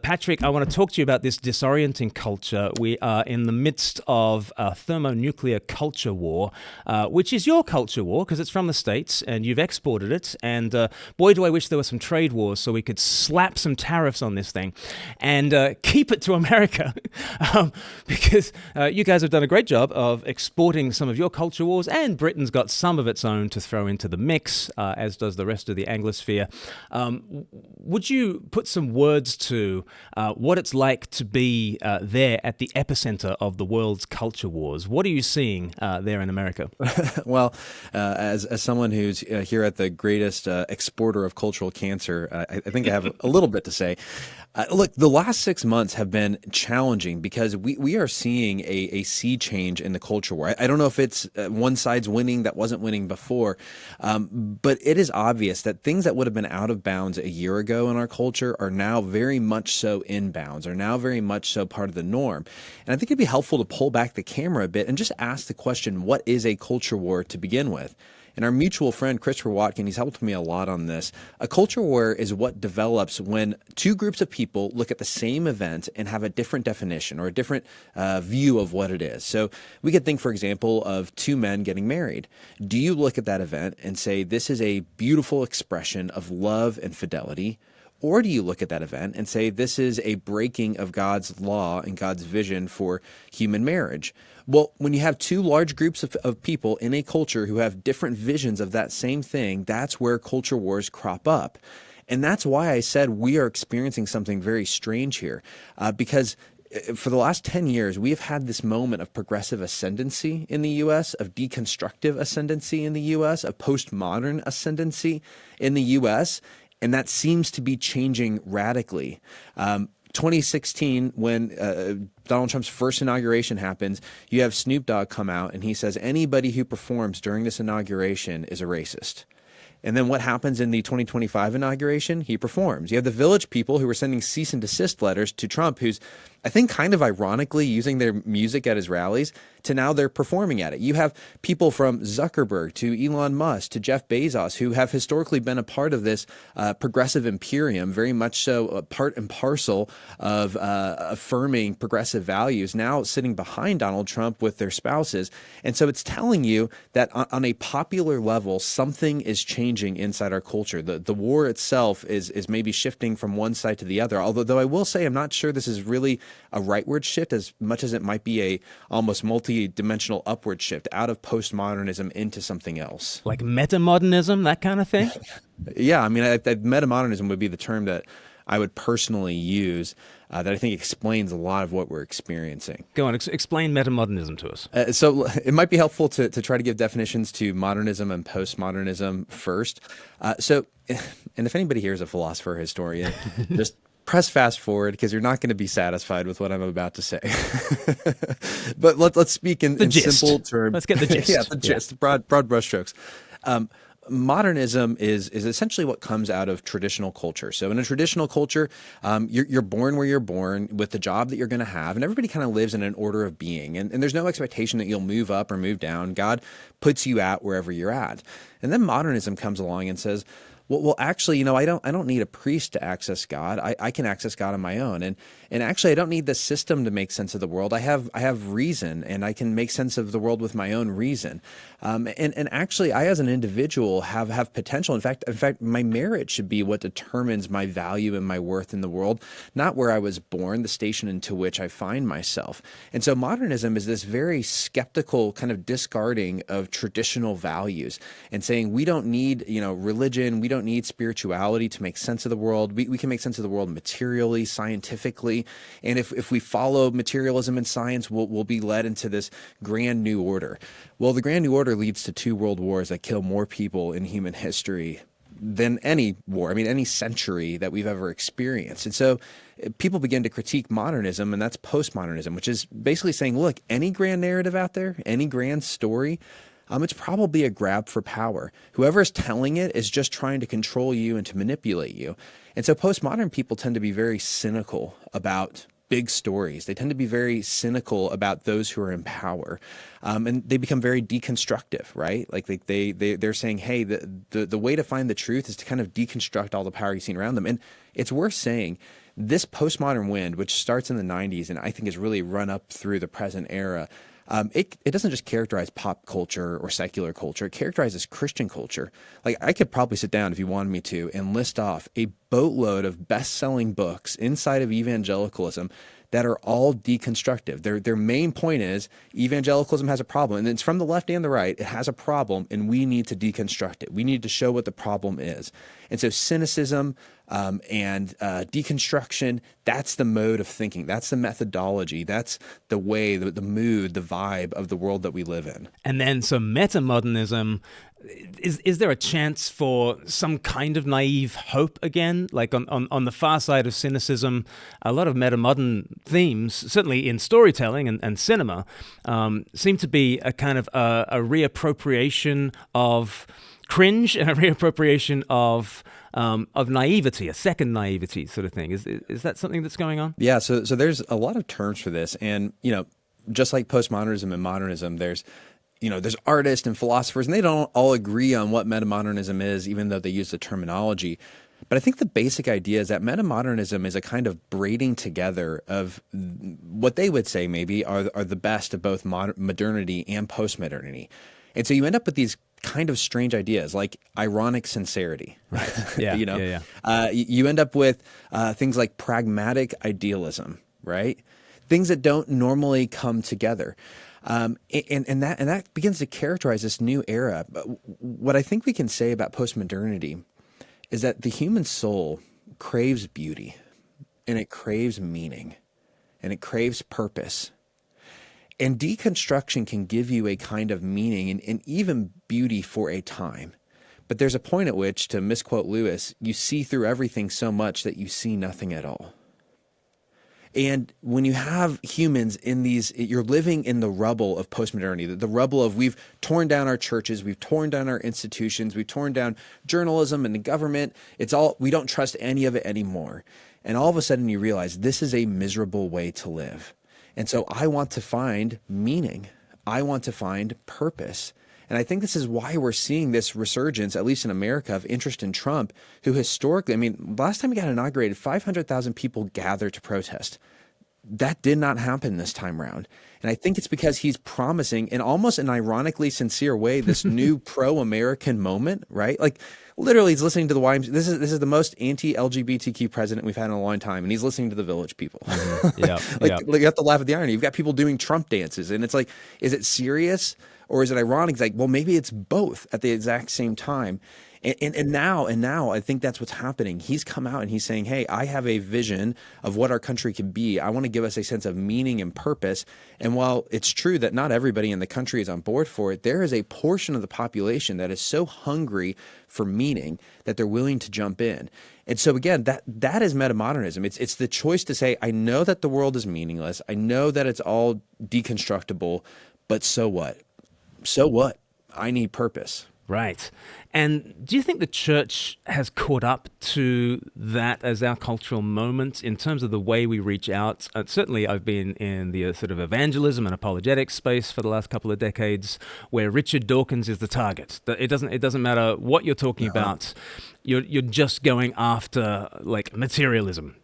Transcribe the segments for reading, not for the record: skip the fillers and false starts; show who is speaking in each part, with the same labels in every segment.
Speaker 1: Patrick, I want to talk to you about this disorienting culture. We are in the midst of a thermonuclear culture war, which is your culture war because it's from the States and you've exported it. And boy, do I wish there were some trade wars so we could slap some tariffs on this thing and keep it to America. Because you guys have done a great job of exporting some of your culture wars, and Britain's got some of its own to throw into the mix, as does the rest of the Anglosphere. Would you put some words to what it's like to be there at the epicenter of the world's culture wars? What are you seeing there in America?
Speaker 2: Well, as someone who's here at the greatest exporter of cultural cancer, I think I have a little bit to say. Look, the last 6 months have been challenging because we are seeing a sea change in the culture war. I don't know if it's one side's winning that wasn't winning before, but it is obvious that things that would have been out of bounds a year ago in our culture are now very much so in bounds, are now very much so part of the norm. And I think it'd be helpful to pull back the camera a bit and just ask the question, what is a culture war to begin with? And our mutual friend, Christopher Watkin, he's helped me a lot on this. A culture war is what develops when two groups of people look at the same event and have a different definition or a different view of what it is. So we could think, for example, of two men getting married. Do you look at that event and say, this is a beautiful expression of love and fidelity? Or do you look at that event and say, this is a breaking of God's law and God's vision for human marriage? Well, when you have two large groups of people in a culture who have different visions of that same thing, that's where culture wars crop up. And that's why I said we are experiencing something very strange here, because for the last 10 years, we have had this moment of progressive ascendancy in the U.S., of deconstructive ascendancy in the U.S., of postmodern ascendancy in the U.S., and that seems to be changing radically. 2016, when Donald Trump's first inauguration happens, you have Snoop Dogg come out and he says anybody who performs during this inauguration is a racist. And then what happens in the 2025 inauguration? He performs. You have the Village People who are sending cease and desist letters to Trump, who's, I think, kind of ironically using their music at his rallies, to now they're performing at it. You have people from Zuckerberg to Elon Musk to Jeff Bezos who have historically been a part of this progressive imperium, very much so part and parcel of affirming progressive values, now sitting behind Donald Trump with their spouses. And so it's telling you that on a popular level, something is changing inside our culture. The war itself is maybe shifting from one side to the other, although I will say I'm not sure this is really a rightward shift as much as it might be a almost multi-dimensional upward shift out of postmodernism into something else.
Speaker 1: Like metamodernism, that kind of thing?
Speaker 2: Yeah, I mean, metamodernism would be the term that I would personally use that I think explains a lot of what we're experiencing.
Speaker 1: Go on, explain metamodernism to us.
Speaker 2: So it might be helpful to try to give definitions to modernism and postmodernism first. And if anybody here is a philosopher or historian, just press fast forward because you're not going to be satisfied with what I'm about to say. But let's speak in simple terms.
Speaker 1: Let's get the gist.
Speaker 2: Yeah, the gist, broad brushstrokes. Modernism is essentially what comes out of traditional culture. So in a traditional culture, you're born where you're born with the job that you're going to have, and everybody kind of lives in an order of being. And there's no expectation that you'll move up or move down. God puts you at wherever you're at. And then modernism comes along and says, well, actually, I don't need a priest to access God. I can access God on my own. And actually, I don't need the system to make sense of the world. I have reason, and I can make sense of the world with my own reason. And actually, I as an individual have potential. In fact, my merit should be what determines my value and my worth in the world, not where I was born, the station into which I find myself. And so modernism is this very skeptical kind of discarding of traditional values and saying we don't need, religion, we don't need spirituality to make sense of the world. We can make sense of the world materially, scientifically. And if we follow materialism and science, we'll be led into this grand new order. Well, the grand new order leads to 2 world wars that kill more people in human history than any war, any century that we've ever experienced. And so people begin to critique modernism, and that's postmodernism, which is basically saying, look, any grand narrative out there, any grand story, it's probably a grab for power. Whoever is telling it is just trying to control you and to manipulate you. And so postmodern people tend to be very cynical about big stories. They tend to be very cynical about those who are in power. And they become very deconstructive, right? Like they're saying, hey, the way to find the truth is to kind of deconstruct all the power you see around them. And it's worth saying this postmodern wind, which starts in the 90s and I think has really run up through the present era, it doesn't just characterize pop culture or secular culture. It characterizes Christian culture. Like, I could probably sit down, if you wanted me to, and list off a boatload of best-selling books inside of evangelicalism that are all deconstructive. Their main point is evangelicalism has a problem, and it's from the left and the right. It has a problem, and we need to deconstruct it. We need to show what the problem is. And so cynicism and deconstruction, that's the mode of thinking. That's the methodology. That's the way, the mood, the vibe of the world that we live in.
Speaker 1: And then some metamodernism. Is there a chance for some kind of naive hope again? Like on the far side of cynicism, a lot of metamodern themes, certainly in storytelling and cinema, seem to be a kind of a reappropriation of cringe and a reappropriation of naivety, a second naivety sort of thing. Is that something that's going on?
Speaker 2: Yeah, so there's a lot of terms for this. And, just like postmodernism and modernism, there's artists and philosophers, and they don't all agree on what metamodernism is, even though they use the terminology. But I think the basic idea is that metamodernism is a kind of braiding together of what they would say maybe are the best of both modernity and postmodernity. And so you end up with these kind of strange ideas like ironic sincerity, right?
Speaker 1: Yeah,
Speaker 2: You end up with things like pragmatic idealism, right? Things that don't normally come together. And that begins to characterize this new era. But what I think we can say about postmodernity is that the human soul craves beauty, and it craves meaning, and it craves purpose. And deconstruction can give you a kind of meaning and even beauty for a time. But there's a point at which, to misquote Lewis, you see through everything so much that you see nothing at all. And when you have humans in these, you're living in the rubble of postmodernity, the rubble of we've torn down our churches, we've torn down our institutions, we've torn down journalism and the government. It's all, we don't trust any of it anymore. And all of a sudden you realize this is a miserable way to live. And so I want to find meaning. I want to find purpose. And I think this is why we're seeing this resurgence, at least in America, of interest in Trump, who historically, last time he got inaugurated, 500,000 people gathered to protest. That did not happen this time around. And I think it's because he's promising, in almost an ironically sincere way, this new pro-American moment, right? Like, literally, he's listening to the YMCA. This is the most anti-LGBTQ president we've had in a long time, and he's listening to the Village People.
Speaker 1: Mm-hmm.
Speaker 2: You have to laugh at the irony. You've got people doing Trump dances, and it's like, is it serious or is it ironic? It's like, well, maybe it's both at the exact same time. And now I think that's what's happening. He's come out and he's saying, hey, I have a vision of what our country can be. I want to give us a sense of meaning and purpose. And while it's true that not everybody in the country is on board for it, there is a portion of the population that is so hungry for meaning that they're willing to jump in. And so again, that is metamodernism. It's the choice to say, I know that the world is meaningless. I know that it's all deconstructible, but so what? So what? I need purpose.
Speaker 1: Right. And do you think the church has caught up to that as our cultural moment in terms of the way we reach out? Certainly, I've been in the sort of evangelism and apologetics space for the last couple of decades, where Richard Dawkins is the target. It doesn't matter what you're talking about. You're just going after like materialism.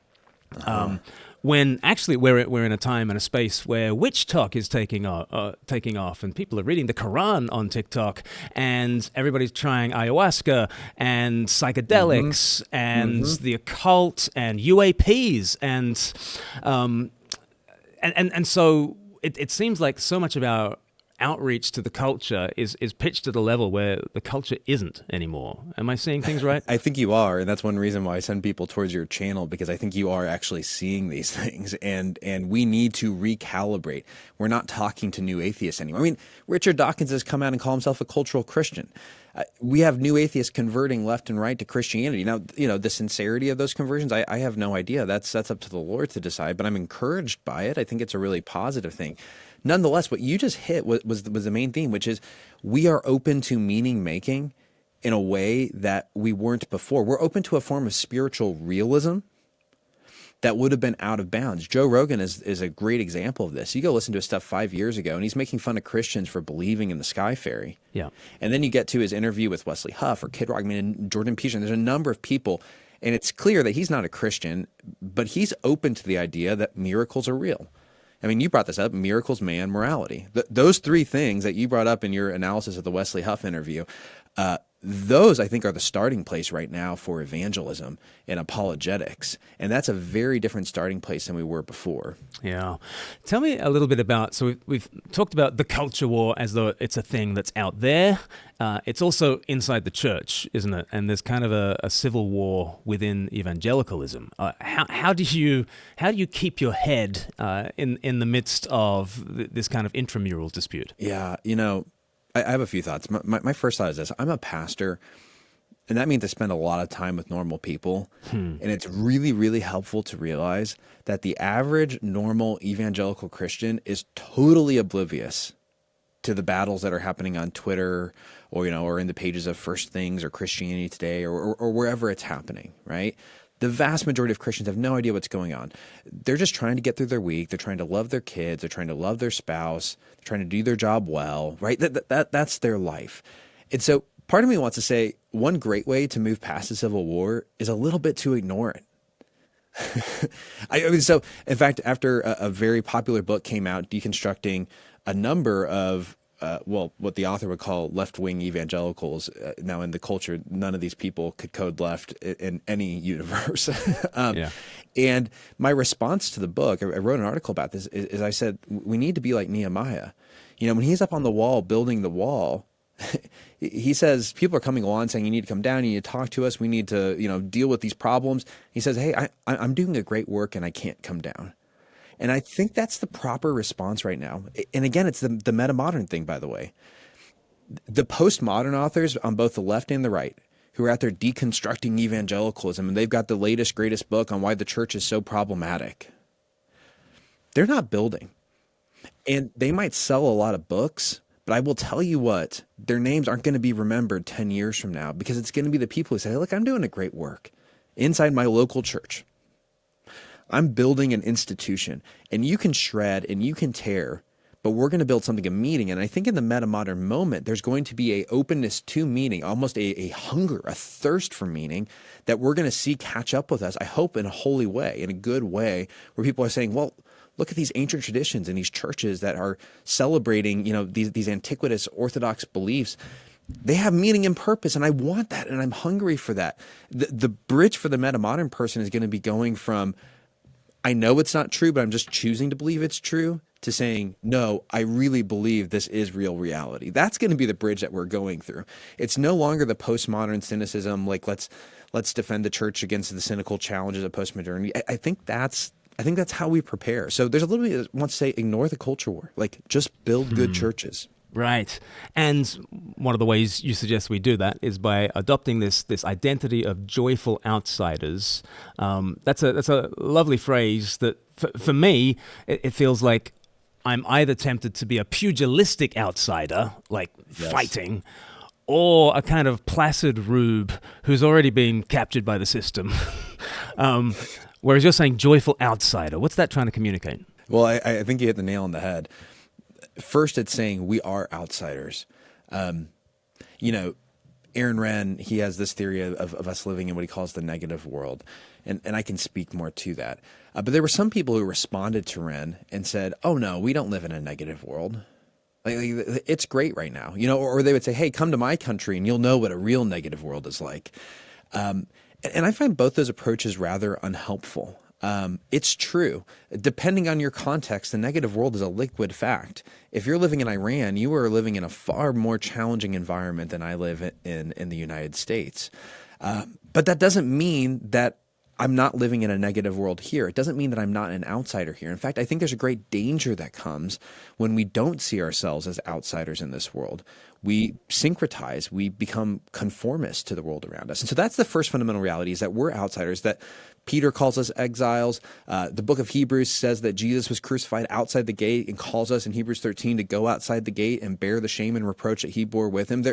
Speaker 1: When actually we're in a time and a space where witch talk is taking off, and people are reading the Quran on TikTok, and everybody's trying ayahuasca and psychedelics and the occult and UAPs, and so it seems like so much of our outreach to the culture is pitched at a level where the culture isn't anymore. Am I seeing things right?
Speaker 2: I think you are, and that's one reason why I send people towards your channel, because I think you are actually seeing these things, and we need to recalibrate. We're not talking to new atheists anymore. I mean, Richard Dawkins has come out and called himself a cultural Christian. We have new atheists converting left and right to Christianity. Now, the sincerity of those conversions, I have no idea. That's up to the Lord to decide, but I'm encouraged by it. I think it's a really positive thing. Nonetheless, what you just hit was the main theme, which is we are open to meaning making in a way that we weren't before. We're open to a form of spiritual realism that would have been out of bounds. Joe Rogan is a great example of this. You go listen to his stuff 5 years ago, and he's making fun of Christians for believing in the Sky Fairy.
Speaker 1: Yeah.
Speaker 2: And then you get to his interview with Wesley Huff or Kid Rock, and Jordan Peterson. There's a number of people, And it's clear that he's not a Christian, but he's open to the idea that miracles are real. I mean, you brought this up, miracles, man, morality. Those three things that you brought up in your analysis of the Wesley Huff interview, those, I think, are the starting place right now for evangelism and apologetics. And that's a very different starting place than we were before.
Speaker 1: Yeah. Tell me a little bit about, so we've talked about the culture war as though it's a thing that's out there. It's also inside the church, isn't it? And there's kind of a civil war within evangelicalism. How do you keep your head in the midst of this kind of intramural dispute?
Speaker 2: Yeah, I have a few thoughts. My first thought is this. I'm a pastor, and that means I spend a lot of time with normal people. And it's really, really helpful to realize that the average normal evangelical Christian is totally oblivious to the battles that are happening on Twitter or in the pages of First Things or Christianity Today or wherever it's happening, right? The vast majority of Christians have no idea what's going on. They're just trying to get through their week. They're trying to love their kids. They're trying to love their spouse. They're trying to do their job well, right? That's their life. And so part of me wants to say one great way to move past the Civil War is a little bit to ignore it. So, in fact, after a very popular book came out deconstructing a number of what the author would call left-wing evangelicals. Now, in the culture, none of these people could code left in any universe. And my response to the book, I wrote an article about this, is I said, we need to be like Nehemiah. When he's up on the wall building the wall, he says, people are coming along saying, you need to come down, you need to talk to us, we need to deal with these problems. He says, hey, I'm doing a great work and I can't come down. And I think that's the proper response right now. And again, it's the metamodern thing, by the way. The postmodern authors on both the left and the right who are out there deconstructing evangelicalism, and they've got the latest, greatest book on why the church is so problematic. They're not building. And they might sell a lot of books, but I will tell you what, their names aren't going to be remembered 10 years from now because it's going to be the people who say, look, I'm doing a great work inside my local church. I'm building an institution, and you can shred and you can tear, but we're going to build something, a meaning. And I think in the metamodern moment, there's going to be a openness to meaning, almost a hunger, a thirst for meaning that we're going to see catch up with us, I hope in a holy way, in a good way, where people are saying, well, look at these ancient traditions and these churches that are celebrating, these antiquitous Orthodox beliefs. They have meaning and purpose, and I want that, and I'm hungry for that. The bridge for the metamodern person is going to be going from, I know it's not true, but I'm just choosing to believe it's true, to saying, no, I really believe this is real reality. That's going to be the bridge that we're going through. It's no longer the postmodern cynicism, like let's defend the church against the cynical challenges of postmodernity. I think that's how we prepare. So there's a little bit that wants to say, ignore the culture war, like just build good churches. Right.
Speaker 1: And one of the ways you suggest we do that is by adopting this identity of joyful outsiders. That's a lovely phrase that, for me, it feels like I'm either tempted to be a pugilistic outsider, like fighting, or a kind of placid rube who's already been captured by the system. Whereas you're saying joyful outsider. What's that trying to communicate?
Speaker 2: Well, I think you hit the nail on the head. First, it's saying we are outsiders. Aaron Renn, he has this theory of us living in what he calls the negative world. And I can speak more to that. But there were some people who responded to Renn and said, oh, no, we don't live in a negative world. Like, it's great right now. Or they would say, hey, come to my country and you'll know what a real negative world is like. And I find both those approaches rather unhelpful. It's true. Depending on your context, the negative world is a liquid fact. If you're living in Iran, you are living in a far more challenging environment than I live in the United States. But that doesn't mean that I'm not living in a negative world here. It doesn't mean that I'm not an outsider here. In fact, I think there's a great danger that comes when we don't see ourselves as outsiders in this world. We syncretize, we become conformist to the world around us. And so that's the first fundamental reality, is that we're outsiders, that Peter calls us exiles. The book of Hebrews says that Jesus was crucified outside the gate and calls us in Hebrews 13 to go outside the gate and bear the shame and reproach that he bore with him.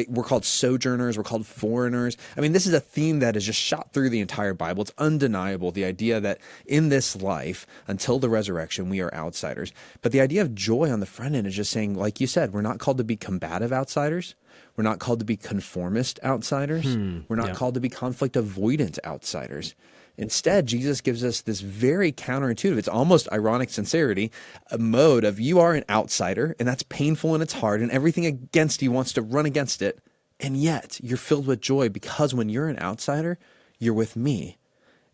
Speaker 2: We're called sojourners. We're called foreigners. I mean, this is a theme that is just shot through the entire Bible. It's undeniable, the idea that in this life, until the resurrection, we are outsiders. But the idea of joy on the front end is just saying, like you said, we're not called to be combative outsiders. We're not called to be conformist outsiders. We're not
Speaker 1: Yeah.
Speaker 2: called to be conflict avoidant outsiders. Instead, Jesus gives us this very counterintuitive, it's almost ironic sincerity, a mode of you are an outsider, and that's painful and it's hard, and everything against you wants to run against it. And yet, you're filled with joy because when you're an outsider, you're with me.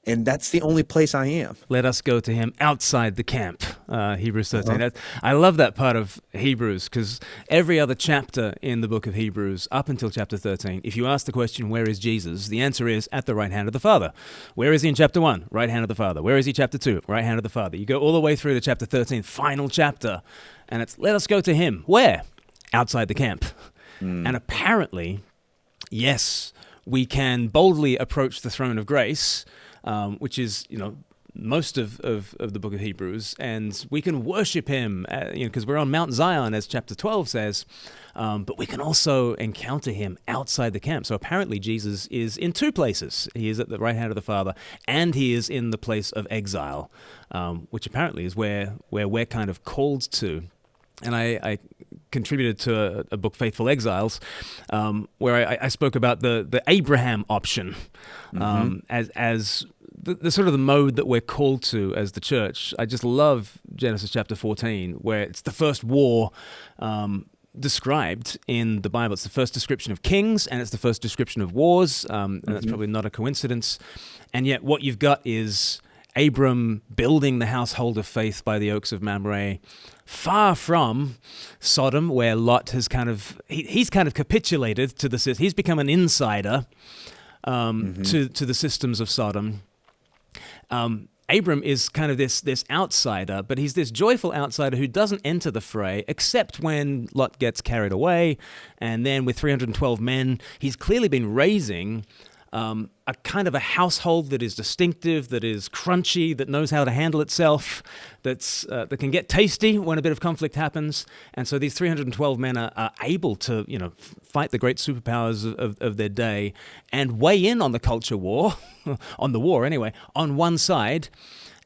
Speaker 2: And that's the only place I am.
Speaker 1: Let us go to him outside the camp, Hebrews 13. I love that part of Hebrews because every other chapter in the book of Hebrews, up until chapter 13, if you ask the question, where is Jesus? The answer is at the right hand of the Father. Where is he in chapter 1? Right hand of the Father. Where is he chapter 2? Right hand of the Father. You go all the way through to chapter 13, final chapter, and it's let us go to him. Where? Outside the camp. And apparently, yes, we can boldly approach the throne of grace, which is, most of the book of Hebrews, and we can worship him, because we're on Mount Zion, as chapter 12 says, but we can also encounter him outside the camp. So apparently Jesus is in two places. He is at the right hand of the Father, and he is in the place of exile, which apparently is where we're kind of called to. And I contributed to a book, Faithful Exiles, where I spoke about the Abraham option as the sort of the mode that we're called to as the church. I just love Genesis chapter 14, where it's the first war described in the Bible. It's the first description of kings, and it's the first description of wars, and that's probably not a coincidence. And yet what you've got is Abram building the household of faith by the oaks of Mamre, far from Sodom, where Lot has he's kind of capitulated to the, he's become an insider to the systems of Sodom. Abram is kind of this outsider, but he's this joyful outsider who doesn't enter the fray except when Lot gets carried away. And then with 312 men, he's clearly been raising a kind of a household that is distinctive, that is crunchy, that knows how to handle itself, that can get tasty when a bit of conflict happens. And so these 312 men are able to, fight the great superpowers of their day and weigh in on the culture war, on the war anyway, on one side,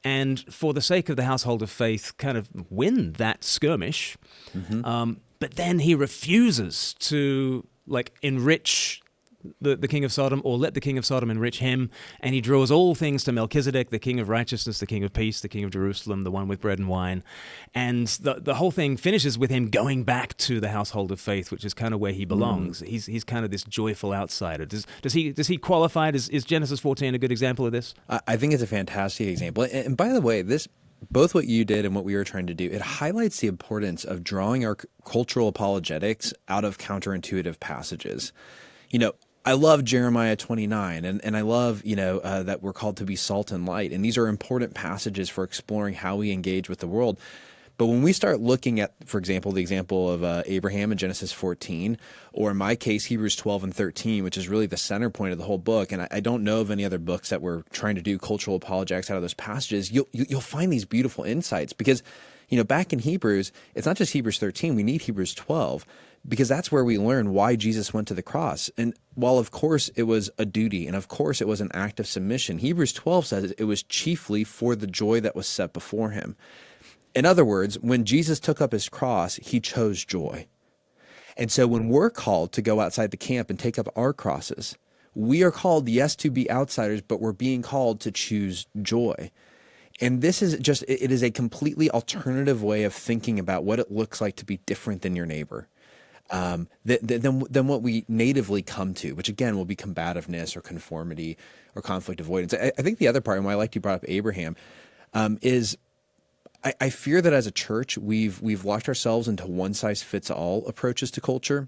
Speaker 1: and for the sake of the household of faith, kind of win that skirmish. But then he refuses to enrich the king of Sodom, or let the king of Sodom enrich him, and he draws all things to Melchizedek, the king of righteousness, the king of peace, the king of Jerusalem, the one with bread and wine. And the whole thing finishes with him going back to the household of faith, which is kind of where he belongs. He's kind of this joyful outsider. Does he qualify? Is Genesis 14 a good example of this?
Speaker 2: I think it's a fantastic example. And by the way, both what you did and what we were trying to do, it highlights the importance of drawing our cultural apologetics out of counterintuitive passages. I love Jeremiah 29, and I love, that we're called to be salt and light. And these are important passages for exploring how we engage with the world. But when we start looking at, for example, the example of Abraham in Genesis 14, or in my case, Hebrews 12 and 13, which is really the center point of the whole book, and I don't know of any other books that were trying to do cultural apologetics out of those passages, you'll find these beautiful insights. Because, back in Hebrews, it's not just Hebrews 13, we need Hebrews 12. Because that's where we learn why Jesus went to the cross. And while, of course, it was a duty, and of course, it was an act of submission, Hebrews 12 says it was chiefly for the joy that was set before him. In other words, when Jesus took up his cross, he chose joy. And so when we're called to go outside the camp and take up our crosses, we are called, yes, to be outsiders, but we're being called to choose joy. And this is it is a completely alternative way of thinking about what it looks like to be different than your neighbor. Than what we natively come to, which again will be combativeness or conformity or conflict avoidance. I think the other part, and why I liked you brought up Abraham, is I fear that as a church we've locked ourselves into one size fits all approaches to culture.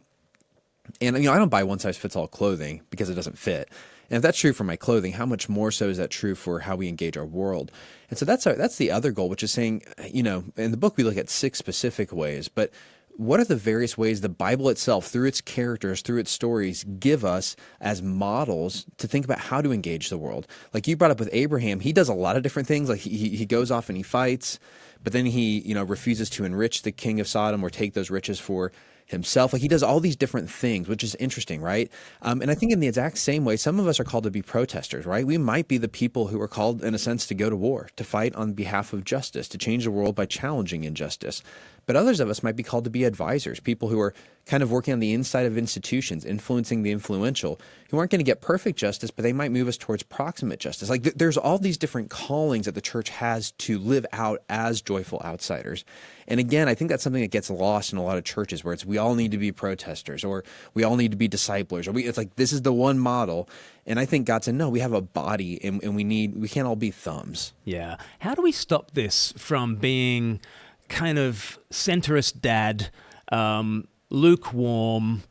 Speaker 2: And I don't buy one size fits all clothing because it doesn't fit. And if that's true for my clothing, how much more so is that true for how we engage our world? And so that's the other goal, which is saying, in the book we look at 6 specific ways, but what are the various ways the Bible itself, through its characters, through its stories, give us as models to think about how to engage the world? Like you brought up with Abraham, he does a lot of different things. Like he goes off and he fights, but then he refuses to enrich the king of Sodom or take those riches for himself. Like he does all these different things, which is interesting, right? And I think in the exact same way, some of us are called to be protesters, right? We might be the people who are called, in a sense, to go to war, to fight on behalf of justice, to change the world by challenging injustice. But others of us might be called to be advisors, people who are kind of working on the inside of institutions, influencing the influential, who aren't going to get perfect justice, but they might move us towards proximate justice. Like there's all these different callings that the church has to live out as joyful outsiders. And again, I think that's something that gets lost in a lot of churches where it's we all need to be protesters or we all need to be disciplers or it's like this is the one model. And I think God said, no, we have a body and we can't all be thumbs.
Speaker 1: Yeah. How do we stop this from being kind of centrist dad, lukewarm?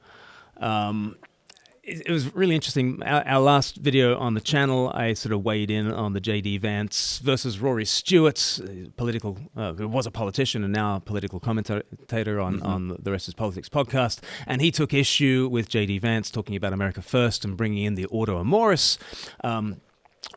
Speaker 1: It was really interesting. Our last video on the channel, I sort of weighed in on the J.D. Vance versus Rory Stewart, who was a politician and now a political commentator on the Rest is Politics podcast. And he took issue with J.D. Vance talking about America First and bringing in the Ordo Amoris,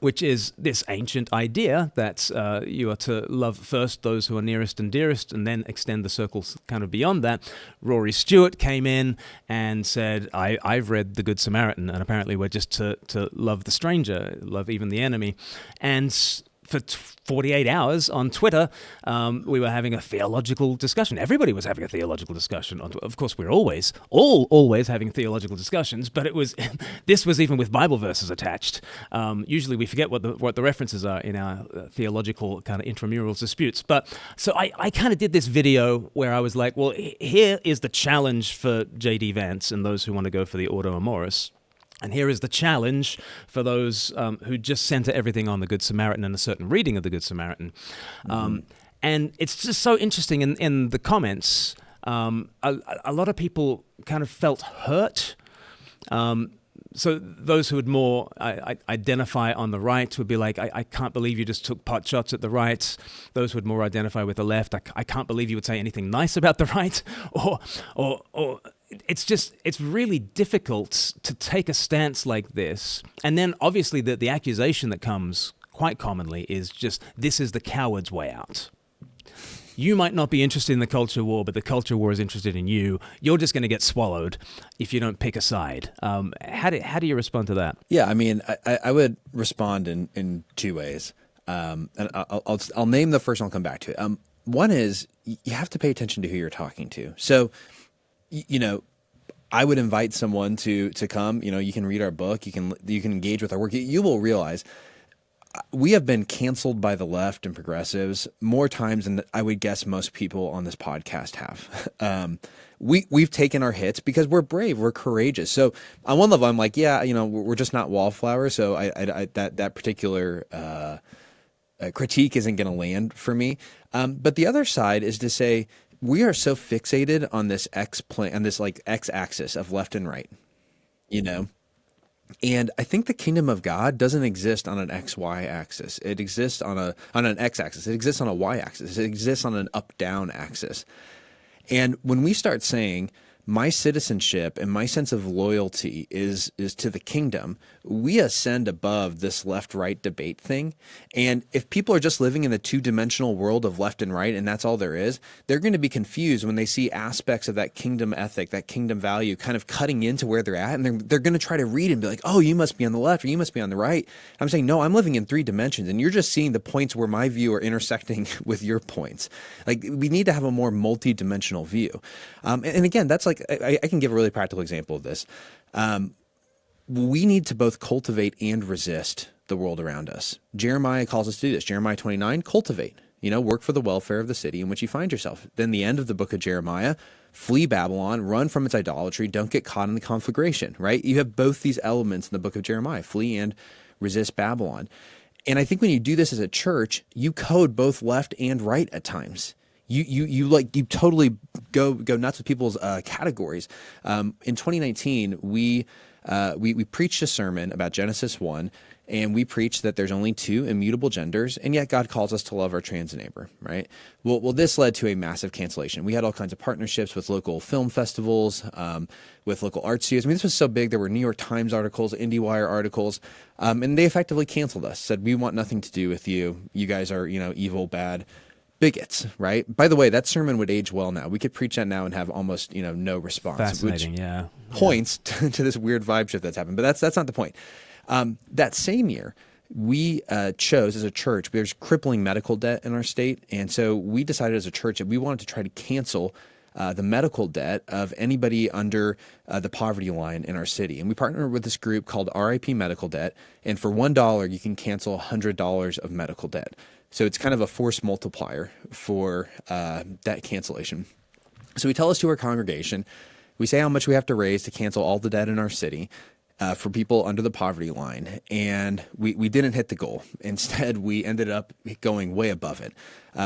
Speaker 1: which is this ancient idea that you are to love first those who are nearest and dearest and then extend the circles kind of beyond that. Rory Stewart came in and said, I've read The Good Samaritan, and apparently we're just to love the stranger, love even the enemy. And for 48 hours on Twitter, we were having a theological discussion. Everybody was having a theological discussion. Of course, we're always having theological discussions, but this was even with Bible verses attached. Usually we forget what the references are in our theological kind of intramural disputes. But so I kind of did this video where I was like, well, here is the challenge for J.D. Vance and those who want to go for the Ordo Amoris. And here is the challenge for those who just center everything on the Good Samaritan and a certain reading of the Good Samaritan. And it's just so interesting in the comments. A lot of people kind of felt hurt. So those who would more identify on the right would be like, I can't believe you just took pot shots at the right. Those who would more identify with the left, I can't believe you would say anything nice about the right. Or it's really difficult to take a stance like this. And then obviously the accusation that comes quite commonly is just, this is the coward's way out. You might not be interested in the culture war, but the culture war is interested in you. You're just going to get swallowed if you don't pick a side. How do you respond to that?
Speaker 2: Yeah, I mean, I would respond in two ways. And I'll name the first and I'll come back to it. One is you have to pay attention to who you're talking to. So, I would invite someone to come. You can read our book. You can engage with our work. You will realize we have been canceled by the left and progressives more times than I would guess most people on this podcast have. We've taken our hits because we're brave, we're courageous. So on one level, I'm like, yeah, we're just not wallflowers. So that particular critique isn't going to land for me. But the other side is to say we are so fixated on this x-axis of left and right, And I think the kingdom of God doesn't exist on an XY axis. It exists on an X axis. It exists on a Y axis. It exists on an up-down axis. And when we start saying my citizenship and my sense of loyalty is to the kingdom, we ascend above this left-right debate thing. And if people are just living in the two-dimensional world of left and right, and that's all there is, they're going to be confused when they see aspects of that kingdom ethic, that kingdom value kind of cutting into where they're at. And they're going to try to read and be like, oh, you must be on the left or you must be on the right. I'm saying, no, I'm living in three dimensions. And you're just seeing the points where my view are intersecting with your points. Like, we need to have a more multi-dimensional view. And again, that's like, I can give a really practical example of this. We need to both cultivate and resist the world around us. Jeremiah calls us to do this. Jeremiah 29, cultivate, work for the welfare of the city in which you find yourself. Then the end of the book of Jeremiah, flee Babylon, run from its idolatry, don't get caught in the conflagration, right? You have both these elements in the book of Jeremiah, flee and resist Babylon. And I think when you do this as a church, you code both left and right at times. You totally go nuts with people's categories. In 2019, we preached a sermon about Genesis 1, and we preached that there's only two immutable genders, and yet God calls us to love our trans neighbor, right? Well, this led to a massive cancellation. We had all kinds of partnerships with local film festivals, with local art studios. I mean, this was so big. There were New York Times articles, IndieWire articles, and they effectively canceled us, said, we want nothing to do with you. You guys are, evil, bad bigots, right? By the way, that sermon would age well now. We could preach that now and have almost, no response,
Speaker 1: Fascinating,
Speaker 2: which
Speaker 1: yeah.
Speaker 2: points to this weird vibe shift that's happened. But that's not the point. That same year, we chose as a church, there's crippling medical debt in our state. And so we decided as a church that we wanted to try to cancel the medical debt of anybody under the poverty line in our city. And we partnered with this group called RIP Medical Debt. And for $1, you can cancel $100 of medical debt. So it's kind of a force multiplier for debt cancellation. So we tell this to our congregation. We say how much we have to raise to cancel all the debt in our city for people under the poverty line. And we didn't hit the goal. Instead, we ended up going way above it.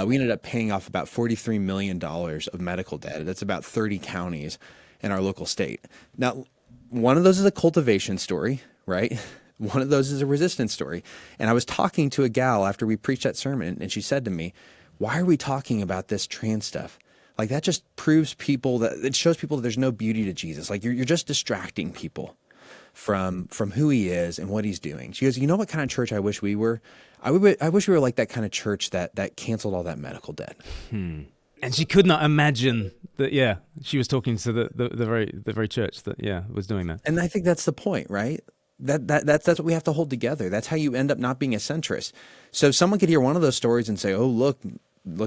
Speaker 2: We ended up paying off about $43 million of medical debt. That's about 30 counties in our local state. Now, one of those is a cultivation story, right? One of those is a resistance story. And I was talking to a gal after we preached that sermon, and she said to me, "Why are we talking about this trans stuff? Like, that just proves people that it shows people that there's no beauty to Jesus. Like, you're just distracting people from who he is and what he's doing." She goes, "You know what kind of church I wish we were? I wish we were like that kind of church that canceled all that medical debt."
Speaker 1: And she could not imagine that, she was talking to the very church that, was doing that.
Speaker 2: And I think that's the point, right? That's what we have to hold together. That's how you end up not being a centrist. So someone could hear one of those stories and say, "Oh, look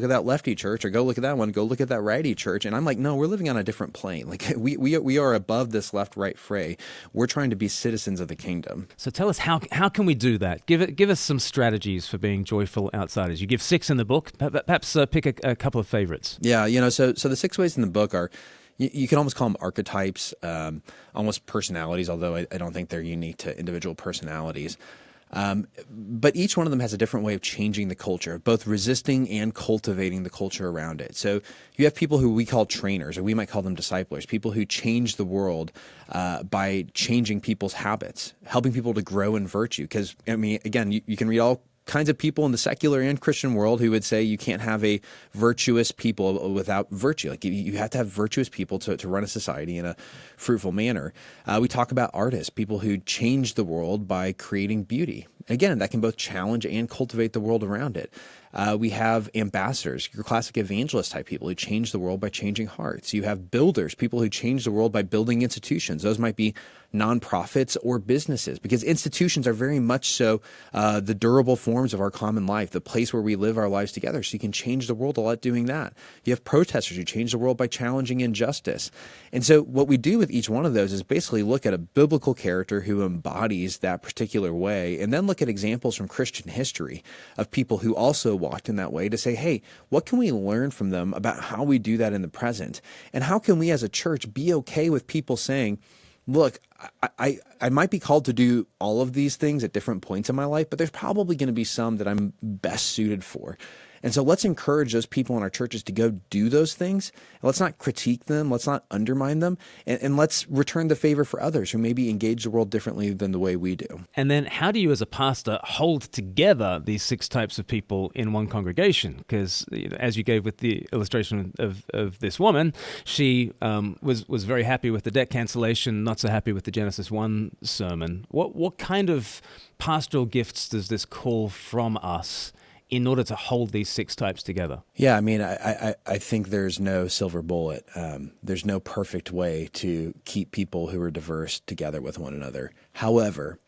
Speaker 2: at that lefty church," or "Go look at that one, go look at that righty church." And I'm like, no, we're living on a different plane. Like we are above this left-right fray. We're trying to be citizens of the kingdom.
Speaker 1: So tell us, how can we do that? Give us some strategies for being joyful outsiders. You give 6 in the book. Perhaps pick a couple of favorites.
Speaker 2: Yeah, so the 6 ways in the book are, you can almost call them archetypes, almost personalities, although I don't think they're unique to individual personalities. But each one of them has a different way of changing the culture, both resisting and cultivating the culture around it. So you have people who we call trainers, or we might call them disciplers, people who change the world by changing people's habits, helping people to grow in virtue. Because, I mean, again, you can read all kinds of people in the secular and Christian world who would say you can't have a virtuous people without virtue. Like, you have to have virtuous people to run a society in a fruitful manner. We talk about artists, people who change the world by creating beauty. Again, that can both challenge and cultivate the world around it. We have ambassadors, your classic evangelist type people who change the world by changing hearts. You have builders, people who change the world by building institutions. Those might be nonprofits or businesses, because institutions are very much so the durable forms of our common life, the place where we live our lives together. So you can change the world a lot doing that. You have protesters who change the world by challenging injustice. And so what we do with each one of those is basically look at a biblical character who embodies that particular way, and then look at examples from Christian history of people who also walked in that way to say, hey, what can we learn from them about how we do that in the present? And how can we as a church be okay with people saying, look, I might be called to do all of these things at different points in my life, but there's probably going to be some that I'm best suited for. And so let's encourage those people in our churches to go do those things. Let's not critique them. Let's not undermine them. And let's return the favor for others who maybe engage the world differently than the way we do.
Speaker 1: And then how do you as a pastor hold together these 6 types of people in one congregation? Because as you gave with the illustration of this woman, she was very happy with the debt cancellation, not so happy with the Genesis 1 sermon. What kind of pastoral gifts does this call from us in order to hold these 6 types together?
Speaker 2: Yeah, I mean, I think there's no silver bullet. There's no perfect way to keep people who are diverse together with one another. However,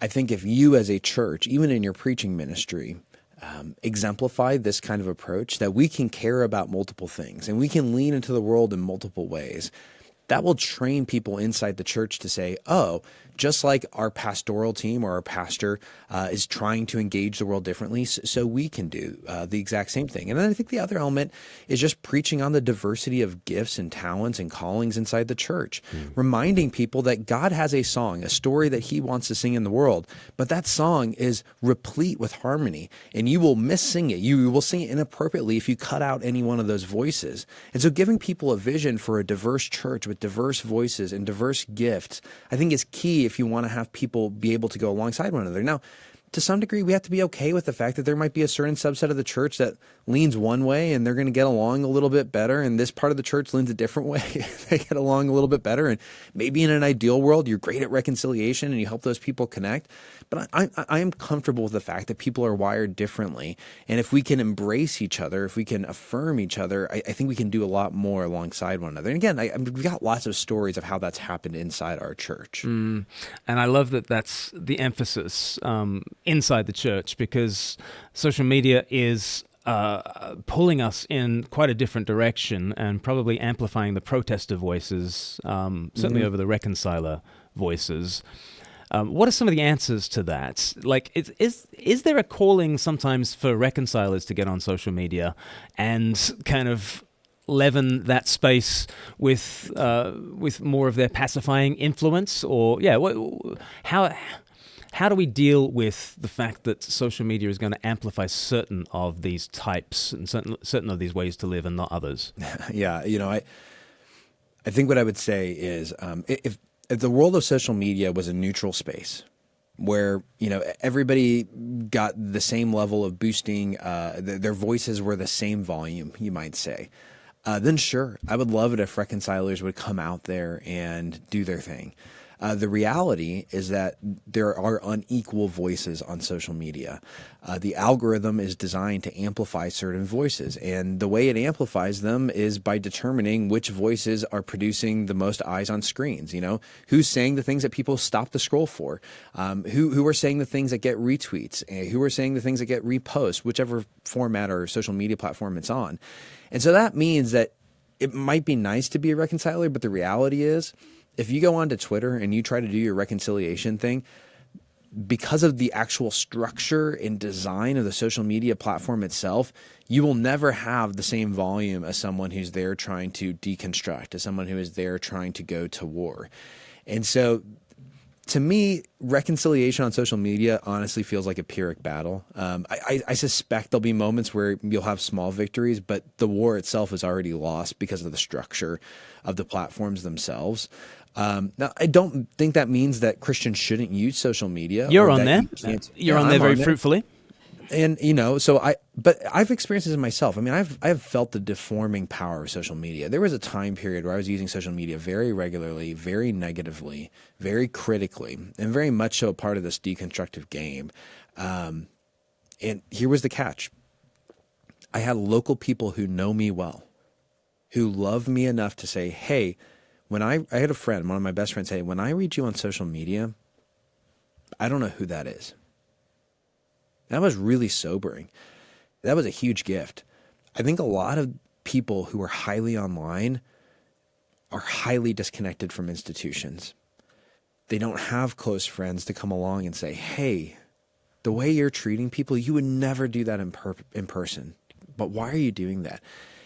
Speaker 2: I think if you as a church, even in your preaching ministry, exemplify this kind of approach, that we can care about multiple things and we can lean into the world in multiple ways, that will train people inside the church to say, oh, just like our pastoral team or our pastor is trying to engage the world differently, so we can do the exact same thing. And then I think the other element is just preaching on the diversity of gifts and talents and callings inside the church, reminding people that God has a song, a story that he wants to sing in the world, but that song is replete with harmony, and you will miss-sing it. You will sing it inappropriately if you cut out any one of those voices. And so giving people a vision for a diverse church with diverse voices and diverse gifts, I think is key if you want to have people be able to go alongside one another. Now, to some degree, we have to be okay with the fact that there might be a certain subset of the church that leans one way and they're going to get along a little bit better. And this part of the church leans a different way. They get along a little bit better. And maybe in an ideal world, you're great at reconciliation and you help those people connect. But I am comfortable with the fact that people are wired differently. And if we can embrace each other, if we can affirm each other, I think we can do a lot more alongside one another. And again, we've got lots of stories of how that's happened inside our church.
Speaker 1: And I love that that's the emphasis inside the church, because social media is pulling us in quite a different direction and probably amplifying the protester voices, certainly over the reconciler voices. What are some of the answers to that? Like, is there a calling sometimes for reconcilers to get on social media and kind of leaven that space with more of their pacifying influence? Or how do we deal with the fact that social media is going to amplify certain of these types and certain of these ways to live and not others?
Speaker 2: Yeah, I think what I would say is if the world of social media was a neutral space where, everybody got the same level of boosting, their voices were the same volume, you might say, then sure, I would love it if reconcilers would come out there and do their thing. The reality is that there are unequal voices on social media. The algorithm is designed to amplify certain voices, and the way it amplifies them is by determining which voices are producing the most eyes on screens. Who's saying the things that people stop the scroll for, who are saying the things that get retweets, who are saying the things that get reposts, whichever format or social media platform it's on. And so that means that it might be nice to be a reconciler, but the reality is, if you go onto Twitter and you try to do your reconciliation thing, because of the actual structure and design of the social media platform itself, you will never have the same volume as someone who's there trying to deconstruct, as someone who is there trying to go to war. And so, to me, reconciliation on social media honestly feels like a Pyrrhic battle. I suspect there'll be moments where you'll have small victories, but the war itself is already lost because of the structure of the platforms themselves. Now, I don't think that means that Christians shouldn't use social media.
Speaker 1: You're on there. You're on there very fruitfully.
Speaker 2: And, but I've experienced this myself. I mean, I've felt the deforming power of social media. There was a time period where I was using social media very regularly, very negatively, very critically, and very much so a part of this deconstructive game. And here was the catch. I had local people who know me well, who love me enough to say, hey, when I had a friend, one of my best friends say, when I read you on social media, I don't know who that is. That was really sobering. That was a huge gift. I think a lot of people who are highly online are highly disconnected from institutions. They don't have close friends to come along and say, hey, the way you're treating people, you would never do that in person. But why are you doing that?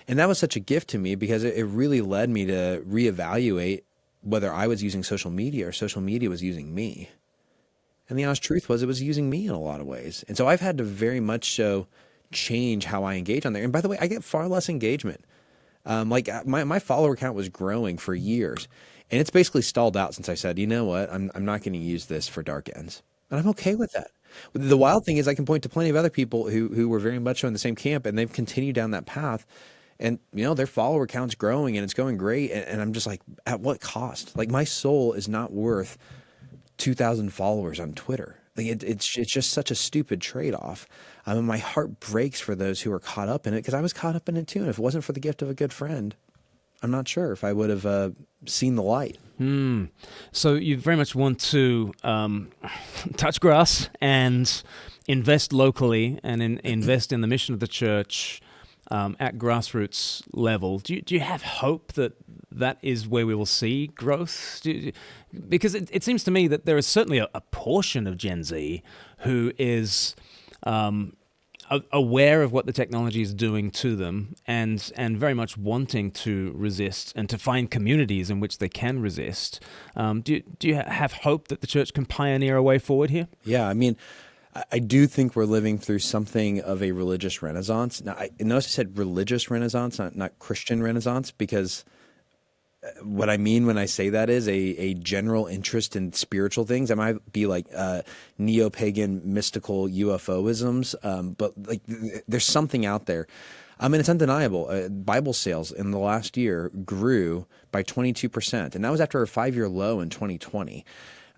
Speaker 2: And that was such a gift to me because it really led me to reevaluate whether I was using social media or social media was using me. And the honest truth was it was using me in a lot of ways. And so I've had to very much so change how I engage on there. And by the way, I get far less engagement. My follower count was growing for years. And it's basically stalled out since I said, you know what, I'm not going to use this for dark ends. And I'm okay with that. The wild thing is I can point to plenty of other people who were very much so in the same camp, and they've continued down that path. And, their follower count's growing and it's going great. And I'm just like, at what cost? Like, my soul is not worth 2,000 followers on Twitter. Like it's just such a stupid trade-off. My heart breaks for those who are caught up in it because I was caught up in it too. And if it wasn't for the gift of a good friend, I'm not sure if I would have seen the light.
Speaker 1: So you very much want to touch grass and invest locally and invest in the mission of the church at grassroots level. Do you have hope that is where we will see growth? Because it seems to me that there is certainly a portion of Gen Z who is aware of what the technology is doing to them and very much wanting to resist and to find communities in which they can resist. Do you have hope that the church can pioneer a way forward here?
Speaker 2: Yeah, I mean, I do think we're living through something of a religious renaissance. Now, notice I said religious renaissance, not Christian renaissance, because what I mean when I say that is a general interest in spiritual things. It might be like neo-pagan mystical UFOisms, but like there's something out there. I mean, it's undeniable. Bible sales in the last year grew by 22%, and that was after a 5-year low in 2020.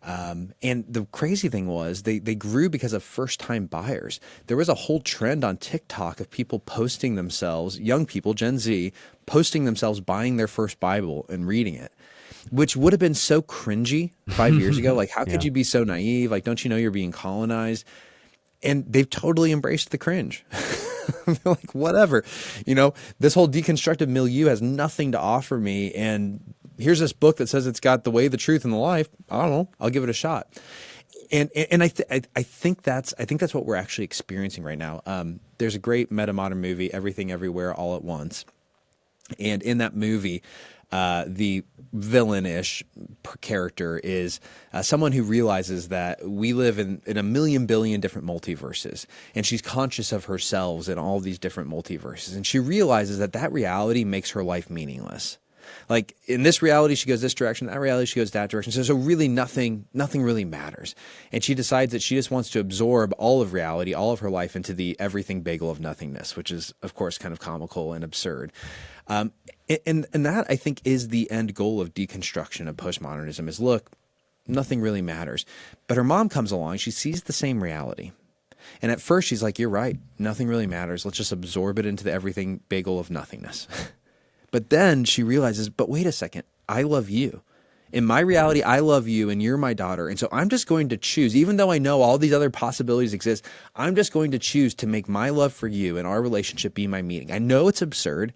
Speaker 2: And the crazy thing was they grew because of first-time buyers. There was a whole trend on TikTok of people posting themselves, young people, Gen Z, posting themselves buying their first Bible and reading it, which would have been so cringy 5 years ago. Like, how could you be so naive? Like, don't you know you're being colonized? And they've totally embraced the cringe. They're like, whatever, this whole deconstructive milieu has nothing to offer me. And here's this book that says it's got the way, the truth, and the life. I don't know. I'll give it a shot. And I think that's what we're actually experiencing right now. There's a great meta-modern movie, Everything Everywhere All at Once. And in that movie, the villain-ish character is someone who realizes that we live in a million billion different multiverses, and she's conscious of herself in all these different multiverses, and she realizes that reality makes her life meaningless. Like, in this reality, she goes this direction, that reality, she goes that direction. So really nothing really matters. And she decides that she just wants to absorb all of reality, all of her life into the everything bagel of nothingness, which is, of course, kind of comical and absurd. And that, I think, is the end goal of deconstruction of postmodernism is, look, nothing really matters. But her mom comes along, she sees the same reality. And at first she's like, you're right, nothing really matters. Let's just absorb it into the everything bagel of nothingness. But then she realizes, but wait a second, I love you. In my reality, I love you and you're my daughter. And so I'm just going to choose, even though I know all these other possibilities exist, I'm just going to choose to make my love for you and our relationship be my meaning. I know it's absurd.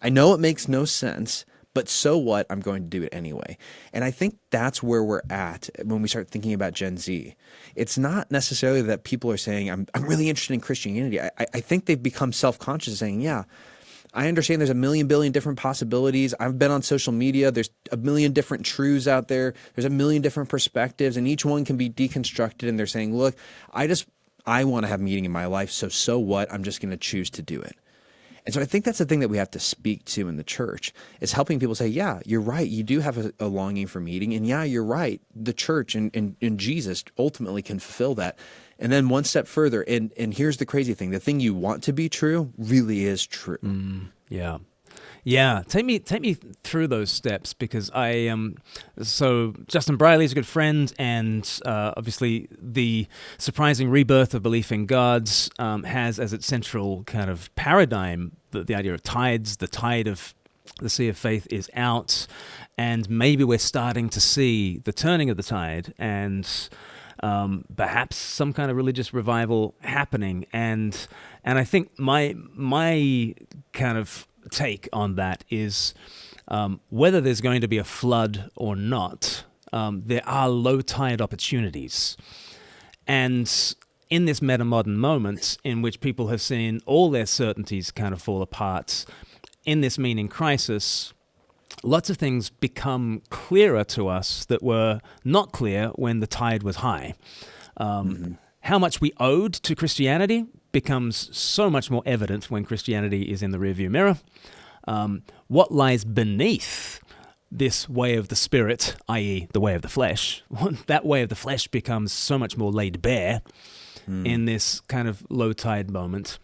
Speaker 2: I know it makes no sense, but so what? I'm going to do it anyway. And I think that's where we're at when we start thinking about Gen Z. It's not necessarily that people are saying, I'm really interested in Christianity. I think they've become self-conscious saying, yeah, I understand there's a million billion different possibilities. I've been on social media. There's a million different truths out there. There's a million different perspectives, and each one can be deconstructed. And they're saying, look, I want to have meaning in my life. So what? I'm just going to choose to do it. And so I think that's the thing that we have to speak to in the church is helping people say, yeah, you're right. You do have a longing for meaning. And yeah, you're right. The church and Jesus ultimately can fulfill that. And then one step further, and here's the crazy thing. The thing you want to be true really is true.
Speaker 1: Yeah. Yeah, take me through those steps, because so Justin Briley's a good friend, and obviously the surprising rebirth of belief in gods has as its central kind of paradigm the idea of tides. The tide of the sea of faith is out, and maybe we're starting to see the turning of the tide, and perhaps some kind of religious revival happening. And I think my kind of take on that is whether there's going to be a flood or not, there are low tide opportunities. And in this meta-modern moment in which people have seen all their certainties kind of fall apart, in this meaning crisis, lots of things become clearer to us that were not clear when the tide was high. How much we owed to Christianity becomes so much more evident when Christianity is in the rearview mirror. What lies beneath this way of the spirit, i.e. the way of the flesh, that way of the flesh becomes so much more laid bare in this kind of low tide moment.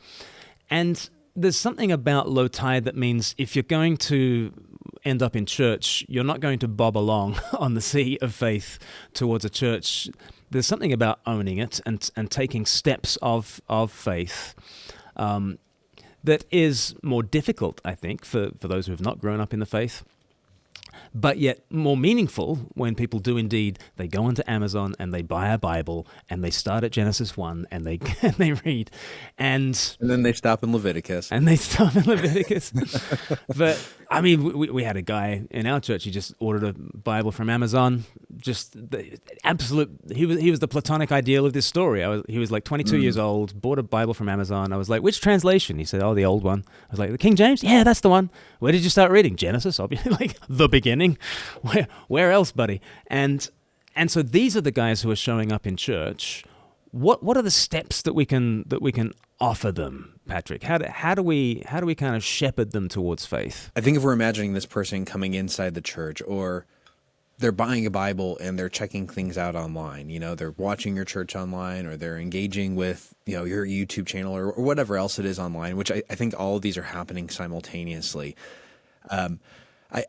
Speaker 1: And there's something about low tide that means if you're going to end up in church, you're not going to bob along on the sea of faith towards a church. There's something about owning it and taking steps of faith that is more difficult, I think, for those who have not grown up in the faith, but yet more meaningful when people do indeed, they go onto Amazon and they buy a Bible and they start at Genesis 1 and they and they read. And
Speaker 2: then they stop in Leviticus.
Speaker 1: But, I mean, we had a guy in our church, he just ordered a Bible from Amazon. Just the absolute, he was the platonic ideal of this story. He was like 22 years old, bought a Bible from Amazon. I was like, which translation? He said, oh, the old one. I was like, the King James? Yeah, that's the one. Where did you start reading? Genesis, obviously, like the beginning. Where else, buddy? And so these are the guys who are showing up in church what are the steps that we can offer them, Patrick? How do we kind of shepherd them towards faith?
Speaker 2: I think if we're imagining this person coming inside the church, or they're buying a Bible and they're checking things out online, they're watching your church online, or they're engaging with, your YouTube channel or whatever else it is online, which I think all of these are happening simultaneously. I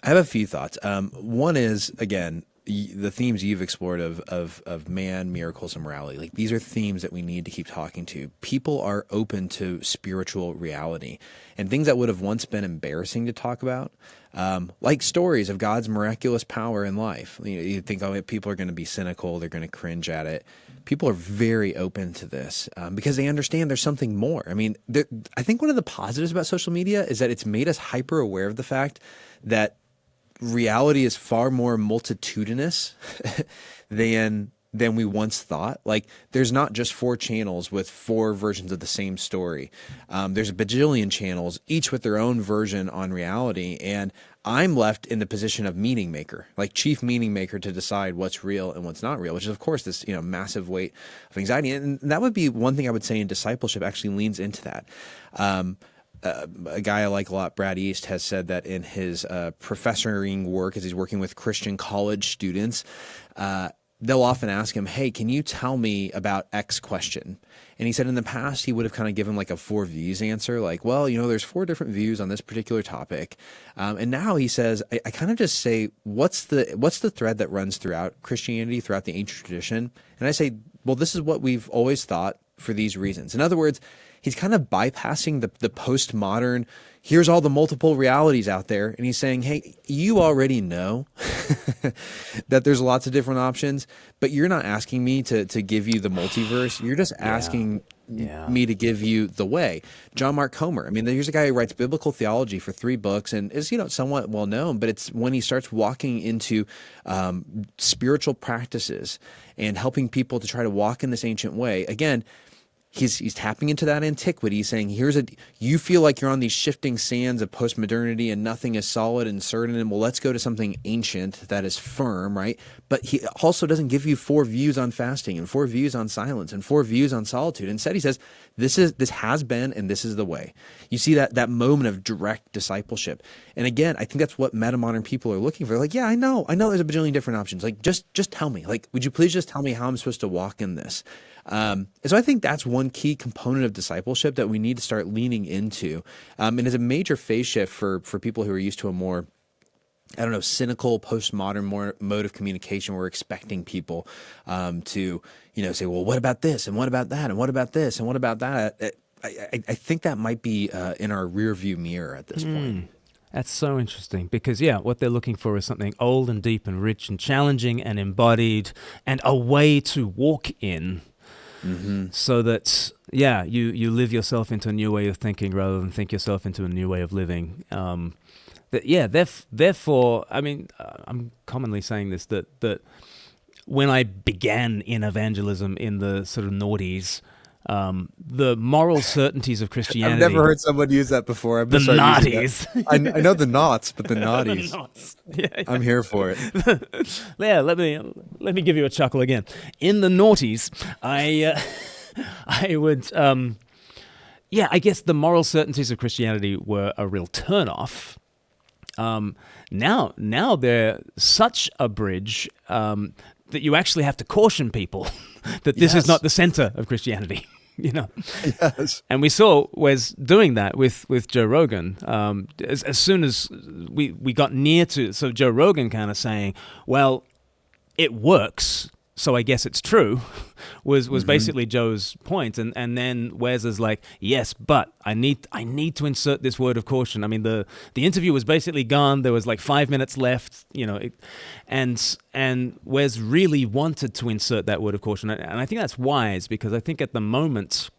Speaker 2: have a few thoughts. One is, again, the themes you've explored of man, miracles, and morality. Like, these are themes that we need to keep talking to. People are open to spiritual reality and things that would have once been embarrassing to talk about, like stories of God's miraculous power in life. You think, oh, people are going to be cynical, they're going to cringe at it. People are very open to this because they understand there's something more. I mean, I think one of the positives about social media is that it's made us hyper aware of the fact that reality is far more multitudinous than we once thought. Like, there's not just 4 channels with 4 versions of the same story. There's a bajillion channels, each with their own version on reality. And I'm left in the position of meaning maker, like chief meaning maker, to decide what's real and what's not real, which is, of course, this massive weight of anxiety. And that would be one thing I would say in discipleship actually leans into that. A guy I like a lot, Brad East, has said that in his professoring work, as he's working with Christian college students, they'll often ask him, hey, can you tell me about X question? And he said in the past, he would have kind of given like a 4 views answer, like, well, there's 4 different views on this particular topic. And now he says, I kind of just say, what's the thread that runs throughout Christianity, throughout the ancient tradition? And I say, well, this is what we've always thought for these reasons. In other words, he's kind of bypassing the postmodern, here's all the multiple realities out there. And he's saying, hey, you already know that there's lots of different options, but you're not asking me to give you the multiverse. You're just asking me to give you the way. John Mark Comer. I mean, here's a guy who writes biblical theology for 3 books and is, somewhat well known, but it's when he starts walking into spiritual practices and helping people to try to walk in this ancient way. Again, He's tapping into that antiquity, saying, you feel like you're on these shifting sands of postmodernity and nothing is solid and certain, and well, let's go to something ancient that is firm, right? But he also doesn't give you 4 views on fasting and 4 views on silence and 4 views on solitude. Instead, he says, this has been, and this is the way. You see that moment of direct discipleship. And again, I think that's what metamodern people are looking for. Like, yeah, I know there's a bajillion different options. Like, just tell me. Like, would you please just tell me how I'm supposed to walk in this? And so I think that's one key component of discipleship that we need to start leaning into. And is a major phase shift for people who are used to a more, cynical, postmodern mode of communication. We're expecting people to, say, well, what about this? And what about that? And what about this? And what about that? I think that might be in our rear view mirror at this point.
Speaker 1: That's so interesting because, what they're looking for is something old and deep and rich and challenging and embodied and a way to walk in. Mm-hmm. So that, you live yourself into a new way of thinking rather than think yourself into a new way of living. Therefore, I mean, I'm commonly saying this, that when I began in evangelism in the sort of noughties, the moral certainties of Christianity.
Speaker 2: I've never heard someone use that before. I'm
Speaker 1: the naughties.
Speaker 2: I know the knots, but the naughties.
Speaker 1: The knots. Yeah.
Speaker 2: I'm here for it.
Speaker 1: Let me give you a chuckle again. In the noughties, I would, I guess the moral certainties of Christianity were a real turnoff. Now they're such a bridge that you actually have to caution people that this is not the center of Christianity.
Speaker 2: Yes.
Speaker 1: And we saw Wes doing that with Joe Rogan. As soon as we got near to, so Joe Rogan kind of saying, well, it works, so I guess it's true, was basically Joe's point. And then Wes is like, yes, but I need to insert this word of caution. I mean, the interview was basically gone. There was like 5 minutes left, and Wes really wanted to insert that word of caution. And I think that's wise because I think at the moment,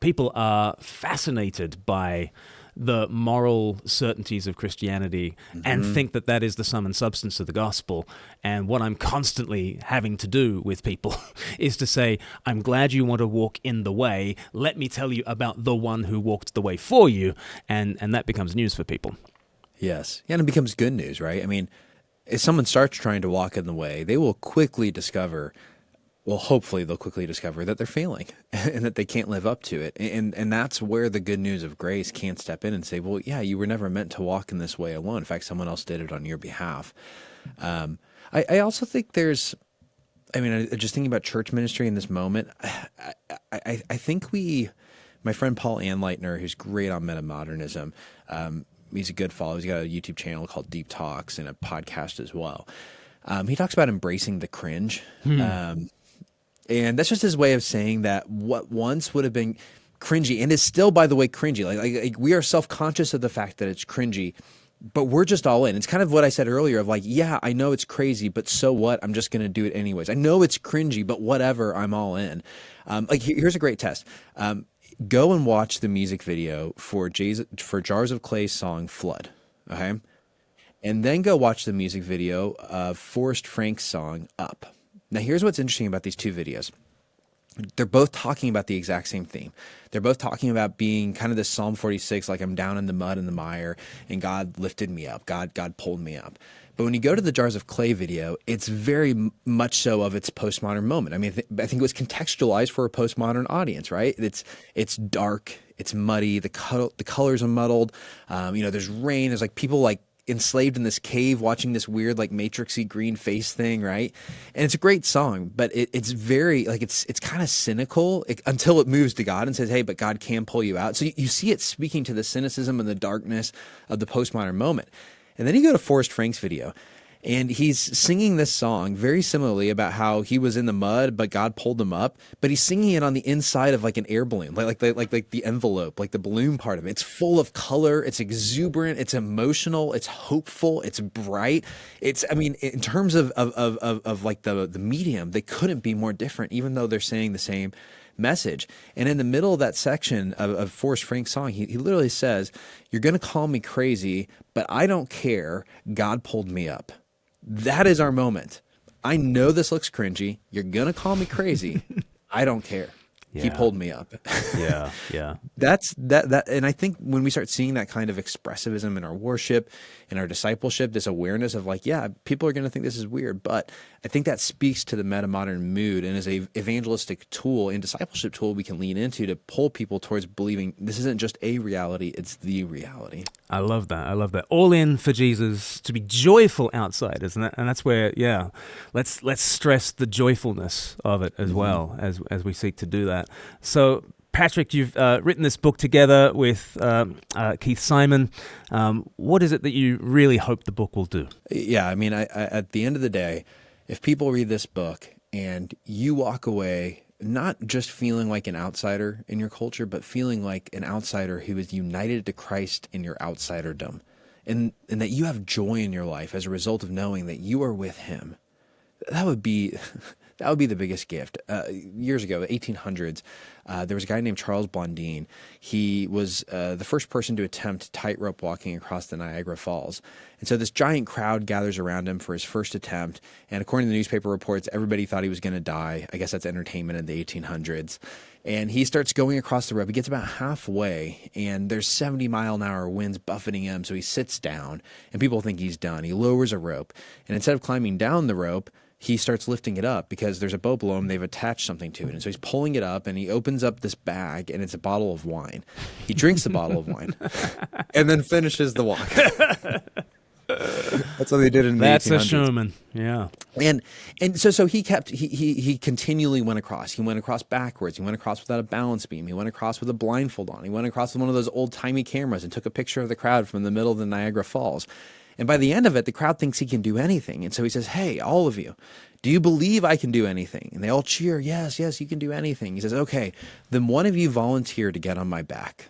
Speaker 1: people are fascinated by the moral certainties of Christianity and think that is the sum and substance of the gospel. And what I'm constantly having to do with people is to say, I'm glad you want to walk in the way. Let me tell you about the one who walked the way for you. And that becomes news for people.
Speaker 2: Yes. And it becomes good news, right? I mean, if someone starts trying to walk in the way, they will quickly discover Well, hopefully they'll quickly discover that they're failing and that they can't live up to it. And that's where the good news of grace can step in and say, well, yeah, you were never meant to walk in this way alone. In fact, someone else did it on your behalf. Um, I also think just thinking about church ministry in this moment, I think my friend Paul Anleitner, who's great on metamodernism, he's a good follow. He's got a YouTube channel called Deep Talks and a podcast as well. He talks about embracing the cringe. And that's just his way of saying that what once would have been cringy and is still, by the way, cringy. Like we are self-conscious of the fact that it's cringy, but we're just all in. It's kind of what I said earlier of like, yeah, I know it's crazy, but so what? I'm just going to do it anyways. I know it's cringy, but whatever, I'm all in. Here's a great test. Go and watch the music video for Jars of Clay's song Flood. Okay. And then go watch the music video of Forrest Frank's song Up. Now, here's what's interesting about these two videos. They're both talking about the exact same theme. They're both talking about being kind of this Psalm 46, like I'm down in the mud and the mire, and God lifted me up. God pulled me up. But when you go to the Jars of Clay video, it's very much so of its postmodern moment. I mean, I think it was contextualized for a postmodern audience, right? It's dark, it's muddy, the colors are muddled. There's rain. There's like people like enslaved in this cave watching this weird like matrixy green face thing, right? And it's a great song, but it's very like it's kind of cynical until it moves to God and says, hey, but God can pull you out. So you see it speaking to the cynicism and the darkness of the postmodern moment. And then you go to Forrest Frank's video, and he's singing this song very similarly about how he was in the mud, but God pulled him up. But he's singing it on the inside of like an air balloon, like the envelope, like the balloon part of it. It's full of color. It's exuberant. It's emotional. It's hopeful. It's bright. In terms of like the medium, they couldn't be more different, even though they're saying the same message. And in the middle of that section of Forrest Frank's song, he literally says, "You're going to call me crazy, but I don't care. God pulled me up." That is our moment. I know this looks cringy. You're going to call me crazy. I don't care. He
Speaker 1: Yeah.
Speaker 2: pulled me up.
Speaker 1: Yeah. Yeah.
Speaker 2: That's that. And I think when we start seeing that kind of expressivism in our worship, in our discipleship, this awareness of like, yeah, people are going to think this is weird, but I think that speaks to the metamodern mood and is a evangelistic tool and discipleship tool we can lean into to pull people towards believing this isn't just a reality, it's the reality.
Speaker 1: I love that. I love that. All in for Jesus, to be joyful outsiders, and that's where, yeah, let's stress the joyfulness of it as well as we seek to do that. So, Patrick, you've written this book together with Keith Simon. What is it that you really hope the book will do?
Speaker 2: Yeah, I mean, I at the end of the day, if people read this book and you walk away not just feeling like an outsider in your culture, but feeling like an outsider who is united to Christ in your outsiderdom, and that you have joy in your life as a result of knowing that you are with Him, that would be the biggest gift. Years ago, the 1800s, there was a guy named Charles Blondin. He was the first person to attempt tightrope walking across the Niagara Falls. And so this giant crowd gathers around him for his first attempt. And according to the newspaper reports, everybody thought he was going to die. I guess that's entertainment in the 1800s. And he starts going across the rope. He gets about halfway, and there's 70-mile-an-hour winds buffeting him. So he sits down, and people think he's done. He lowers a rope. And instead of climbing down the rope, he starts lifting it up because there's a boat below him. They've attached something to it. And so he's pulling it up, and he opens up this bag, and it's a bottle of wine. He drinks the bottle of wine and then finishes the walk. That's what they did in the 1800s.
Speaker 1: That's a showman. Yeah.
Speaker 2: And so he continually went across. He went across backwards. He went across without a balance beam. He went across with a blindfold on. He went across with one of those old-timey cameras and took a picture of the crowd from the middle of the Niagara Falls. And by the end of it, the crowd thinks he can do anything. And so he says, "Hey, all of you, do you believe I can do anything?" And they all cheer, "Yes, yes, you can do anything." He says, "Okay, then one of you volunteer to get on my back."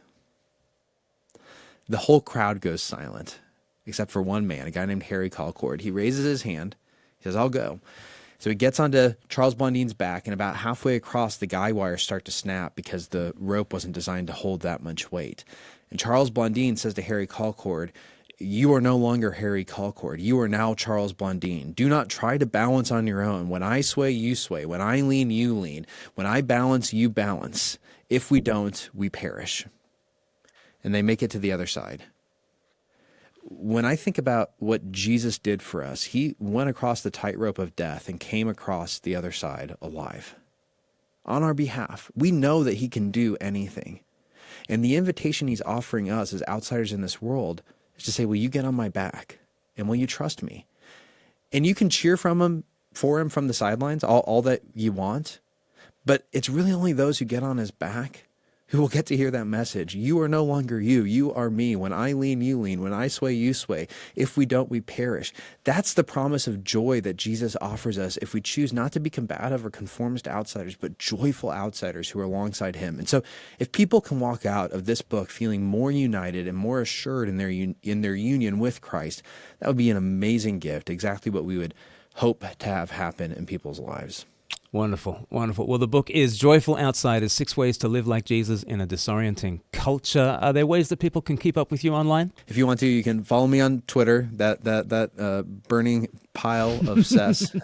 Speaker 2: The whole crowd goes silent, except for one man, a guy named Harry Colcord. He raises his hand. He says, "I'll go." So he gets onto Charles Blondin's back, and about halfway across, the guy wires start to snap because the rope wasn't designed to hold that much weight. And Charles Blondin says to Harry Colcord, "You are no longer Harry Colcord. You are now Charles Blondin. Do not try to balance on your own. When I sway, you sway. When I lean, you lean. When I balance, you balance. If we don't, we perish." And they make it to the other side. when I think about what Jesus did for us, he went across the tightrope of death and came across the other side alive on our behalf. We know that he can do anything. And the invitation he's offering us as outsiders in this world is to say, will you get on my back? And will you trust me? And you can cheer for him from the sidelines, all that you want. But it's really only those who get on his back who will get to hear that message. You are no longer you. You are me. When I lean, you lean. When I sway, you sway. If we don't, we perish. That's the promise of joy that Jesus offers us if we choose not to be combative or conformist outsiders, but joyful outsiders who are alongside him. And so if people can walk out of this book feeling more united and more assured in their union with Christ, that would be an amazing gift, exactly what we would hope to have happen in people's lives.
Speaker 1: Wonderful, wonderful. Well, the book is Joyful Outsiders, 6 Ways to Live Like Jesus in a Disorienting Culture. Are there ways that people can keep up with you online?
Speaker 2: If you want to, you can follow me on Twitter, that burning pile of cess.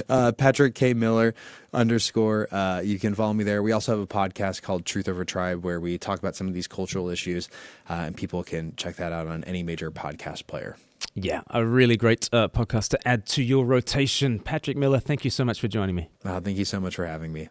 Speaker 2: Patrick K. Miller _ you can follow me there. We also have a podcast called Truth Over Tribe where we talk about some of these cultural issues, and people can check that out on any major podcast player.
Speaker 1: Yeah, a really great podcast to add to your rotation. Patrick Miller, thank you so much for joining me.
Speaker 2: Thank you so much for having me.